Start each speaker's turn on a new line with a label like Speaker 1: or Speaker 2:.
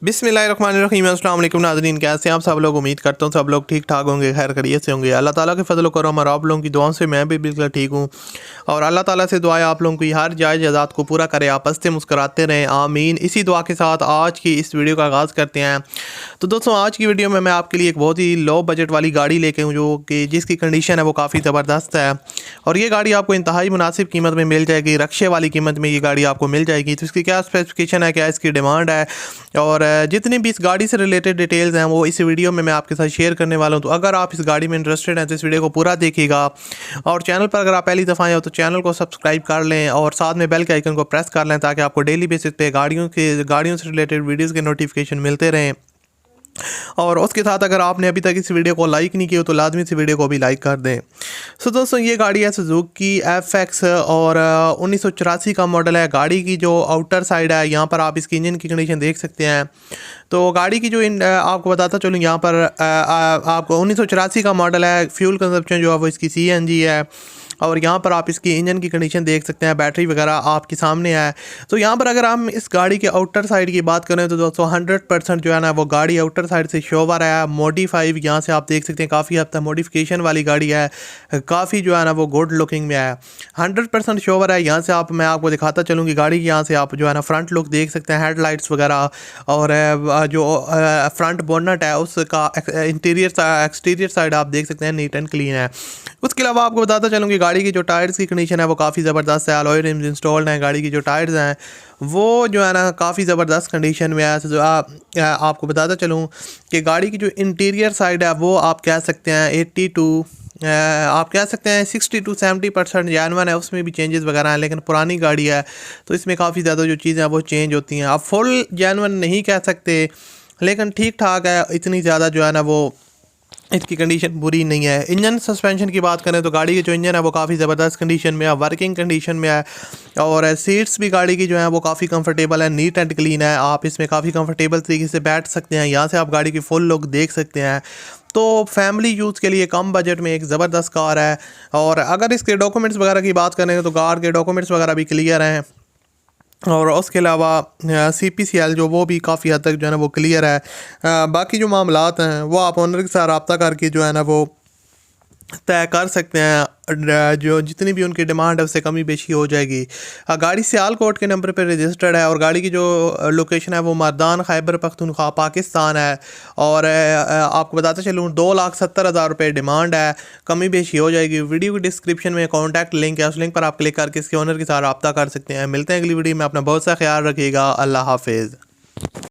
Speaker 1: बिस्मिल्लाहिर्रहमानिर्रहीम। अस्सलाम वालेकुम नाज़रीन, कैसे हैं आप सब लोग। उम्मीद करता हूँ सब लोग ठीक ठाक होंगे, खैर खैरियत से होंगे। अल्लाह ताला के फजल करम और आप लोगों की दुआओं से मैं भी बिल्कुल ठीक हूँ और अल्लाह ताला से दुआ है आप लोगों की हर जायज़ ज़ात को पूरा करे, आपस से मुस्कुराते रहें, आमीन। इसी दुआ के साथ आज की इस वीडियो का आगाज़ करते हैं। तो दोस्तों, आज की वीडियो में मैं आपके लिए एक बहुत ही लो बजट वाली गाड़ी लेके हूँ जो कि जिसकी कंडीशन है वो काफ़ी ज़बरदस्त है और ये गाड़ी आपको इंतहाई मुनासिब कीमत में मिल जाएगी, रक्शे वाली कीमत में ये गाड़ी आपको मिल जाएगी। तो इसकी क्या स्पेसिफिकेशन है, क्या इसकी डिमांड है और जितनी भी इस गाड़ी से रिलेटेड डिटेल्स हैं वो इस वीडियो में मैं आपके साथ शेयर करने वाला हूँ। तो अगर आप इस गाड़ी में इंटरेस्टेड हैं तो इस वीडियो को पूरा देखिएगा और चैनल पर अगर आप पहली दफ़ा आए हो तो चैनल को सब्सक्राइब कर लें और साथ में बेल के आइकन को प्रेस कर लें ताकि आपको डेली बेसिस पे गाड़ियों से रिलेटेड वीडियोज़ के नोटिफिकेशन मिलते रहें। और उसके साथ अगर आपने अभी तक इस वीडियो को लाइक नहीं किया तो लाजमी से वीडियो को भी लाइक कर दें। सो दोस्तों, ये गाड़ी है सुजुकी FX और 1984 का मॉडल है। गाड़ी की जो आउटर साइड है यहाँ पर आप इसकी इंजन की कंडीशन देख सकते हैं। तो गाड़ी की जो आपको बताता चलूँ, यहाँ पर आपको 1984 का मॉडल है। फ्यूल कंजप्शन जो है वो इसकी CNG है और यहाँ पर आप इसकी इंजन की कंडीशन देख सकते हैं, बैटरी वगैरह आपके सामने है। तो यहाँ पर अगर हम इस गाड़ी के आउटर साइड की बात करें तो दोस्तों 100% जो है ना वो गाड़ी आउटर साइड से शोवर है, मॉडिफाई यहाँ से आप देख सकते हैं, काफ़ी हद तक मॉडिफिकेशन वाली गाड़ी है, काफ़ी जो है ना वो गुड लुकिंग में है। 100% शोवर है। यहाँ से मैं आपको दिखाता चलूँ कि गाड़ी यहाँ से आप जो है ना फ्रंट लुक देख सकते हैं, हेडलाइट्स वगैरह और जो फ्रंट बोनट है उसका एक्सटीरियर साइड आप देख सकते हैं, नीट एंड क्लीन है। उसके अलावा आपको बताता चलूँ कि गाड़ी की जो टायर्स की कंडीशन है वो काफ़ी ज़बरदस्त है, अलॉय रिम्स इंस्टॉल्ड हैं। गाड़ी की जो टायर्स हैं वो जो है ना काफ़ी ज़बरदस्त कंडीशन में है। तो आपको बताता चलूँ कि गाड़ी की जो इंटीरियर साइड है वो आप कह सकते हैं 60 to 70% जेन्युइन है, उसमें भी चेंजेस वगैरह हैं, लेकिन पुरानी गाड़ी है तो इसमें काफ़ी ज़्यादा जो चीज़ें हैं वो चेंज होती हैं। आप फुल जेन्युइन नहीं कह सकते लेकिन ठीक ठाक है, इतनी ज़्यादा जो है ना वो इसकी कंडीशन बुरी नहीं है। इंजन सस्पेंशन की बात करें तो गाड़ी की जो इंजन है वो काफ़ी ज़बरदस्त कंडीशन में है, वर्किंग कंडीशन में है और सीट्स भी गाड़ी की जो है वो काफ़ी कंफर्टेबल है, नीट एंड क्लीन है। आप इसमें काफ़ी कंफर्टेबल तरीके से बैठ सकते हैं। यहाँ से आप गाड़ी की फुल लुक देख सकते हैं। तो फैमिली यूज़ के लिए कम बजट में एक ज़बरदस्त कार है। और अगर इसके डॉक्यूमेंट्स वगैरह की बात करें तो कार के डॉक्यूमेंट्स वगैरह भी क्लियर हैं और उसके अलावा CPCL जो वो भी काफ़ी हद तक जो है ना वो क्लियर है। बाकी जो मामलात हैं वो आप ओनर के साथ रब्ता करके जो है ना वो तय कर सकते हैं। जो जितनी भी उनकी डिमांड है उससे कमी बेशी हो जाएगी। गाड़ी सियालकोट के नंबर पर रजिस्टर्ड है और गाड़ी की जो लोकेशन है वो मर्दान खैबर पख्तूनख्वा पाकिस्तान है। और आपको बताते चलूँ 2,70,000 रुपये डिमांड है, कमी बेशी हो जाएगी। वीडियो की डिस्क्रिप्शन में कॉन्टैक्ट लिंक है, उस लिंक पर आप क्लिक करके इसके ओनर के साथ रब्ता कर सकते हैं। मिलते हैं अगली वीडियो में, अपना बहुत सा ख्याल रखिएगा। अल्लाह हाफिज़।